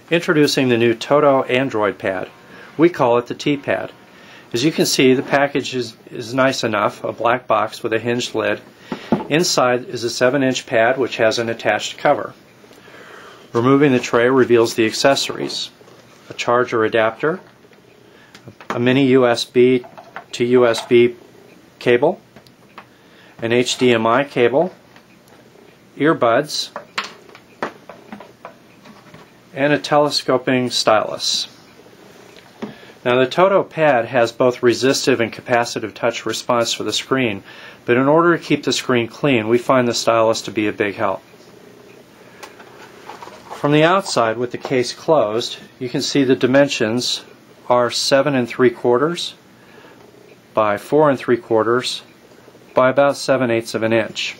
Introducing the new Toto Android pad. We call it the T-Pad. As you can see, the package is nice enough, a black box with a hinged lid. Inside is a 7-inch pad which has an attached cover. Removing the tray reveals the accessories: a charger adapter, a mini USB to USB cable, an HDMI cable, earbuds, and a telescoping stylus. Now the Toto pad has both resistive and capacitive touch response for the screen, but in order to keep the screen clean, we find the stylus to be a big help. From the outside, with the case closed, you can see the dimensions are 7 3/4 by 4 3/4 by about 7/8 of an inch.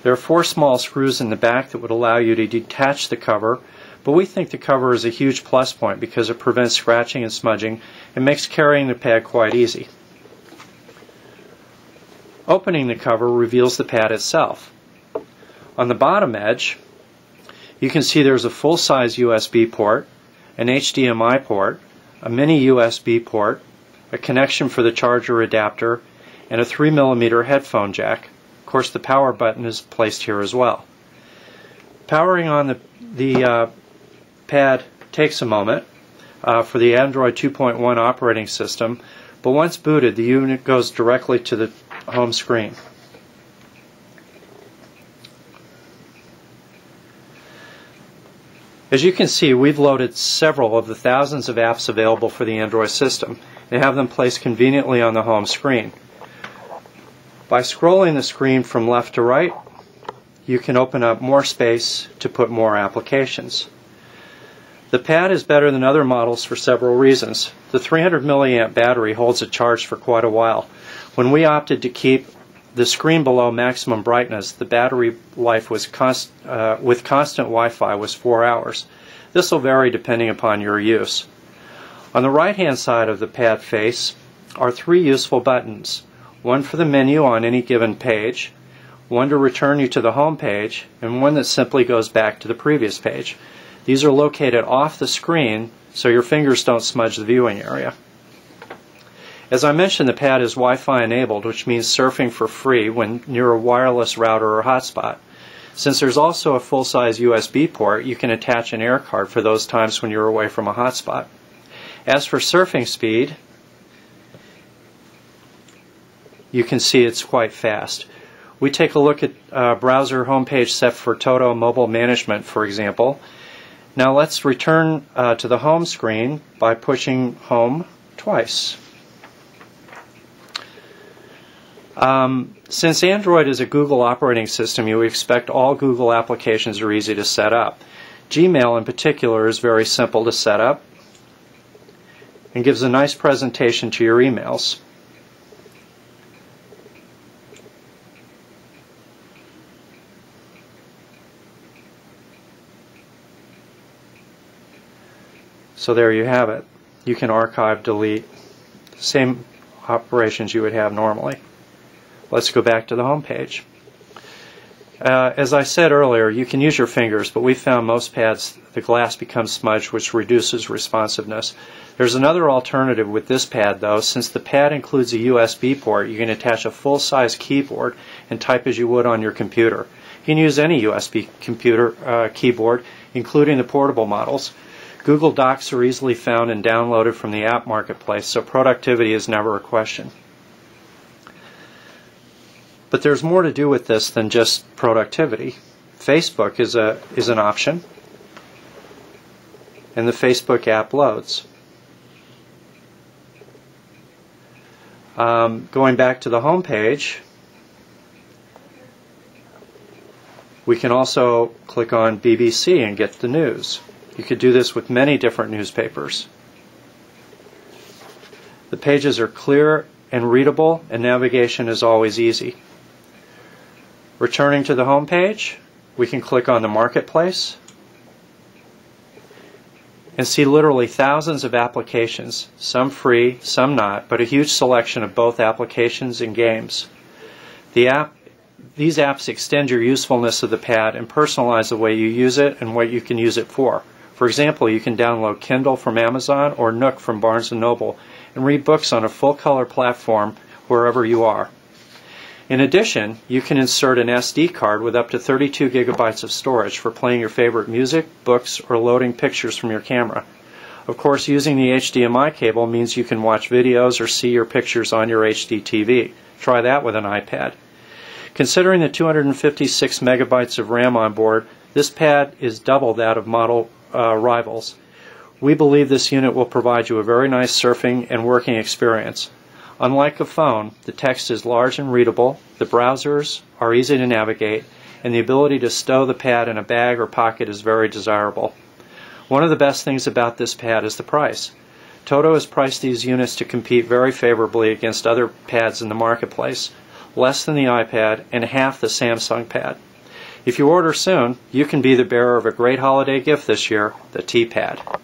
There are 4 small screws in the back that would allow you to detach the cover, but we think the cover is a huge plus point because it prevents scratching and smudging and makes carrying the pad quite easy. Opening the cover reveals the pad itself. On the bottom edge, you can see there's a full-size USB port, an HDMI port, a mini USB port, a connection for the charger adapter, and a 3mm headphone jack. Of course, the power button is placed here as well. Powering on the pad takes a moment for the Android 2.1 operating system, but once booted, the unit goes directly to the home screen. As you can see, we've loaded several of the thousands of apps available for the Android system and have them placed conveniently on the home screen. By scrolling the screen from left to right, you can open up more space to put more applications. The pad is better than other models for several reasons. The 300 milliamp battery holds a charge for quite a while. When we opted to keep the screen below maximum brightness, the battery life was with constant Wi-Fi was 4 hours. This will vary depending upon your use. On the right-hand side of the pad face are 3 useful buttons: one for the menu on any given page, one to return you to the home page, and one that simply goes back to the previous page. These are located off the screen so your fingers don't smudge the viewing area. As I mentioned, the pad is Wi-Fi enabled, which means surfing for free when near a wireless router or hotspot. Since there's also a full-size USB port, you can attach an air card for those times when you're away from a hotspot. As for surfing speed, you can see it's quite fast. We take a look at browser homepage set for Toto Mobile Management, for example. Now let's return to the home screen by pushing home twice. Since Android is a Google operating system, you would expect all Google applications are easy to set up. Gmail in particular is very simple to set up and gives a nice presentation to your emails. So there you have it. You can archive, delete, same operations you would have normally. Let's go back to the home page. As I said earlier, you can use your fingers, but we found most pads, the glass becomes smudged, which reduces responsiveness. There's another alternative with this pad, though. Since the pad includes a USB port, you can attach a full-size keyboard and type as you would on your computer. You can use any USB computer keyboard, including the portable models. Google Docs are easily found and downloaded from the app marketplace, so productivity is never a question. But there's more to do with this than just productivity. Facebook is an option, and the Facebook app loads. Going back to the home page, we can also click on BBC and get the news. You could do this with many different newspapers. The pages are clear and readable, and navigation is always easy. Returning to the home page, we can click on the marketplace and see literally thousands of applications, some free, some not, but a huge selection of both applications and games. These apps extend your usefulness of the pad and personalize the way you use it and what you can use it for. For example, you can download Kindle from Amazon or Nook from Barnes & Noble and read books on a full-color platform wherever you are. In addition, you can insert an SD card with up to 32 gigabytes of storage for playing your favorite music, books, or loading pictures from your camera. Of course, using the HDMI cable means you can watch videos or see your pictures on your HD TV. Try that with an iPad. Considering the 256 megabytes of RAM on board, this pad is double that of model rivals. We believe this unit will provide you a very nice surfing and working experience. Unlike a phone, the text is large and readable, the browsers are easy to navigate, and the ability to stow the pad in a bag or pocket is very desirable. One of the best things about this pad is the price. Toto has priced these units to compete very favorably against other pads in the marketplace, less than the iPad and half the Samsung pad. If you order soon, you can be the bearer of a great holiday gift this year, the T-Pad.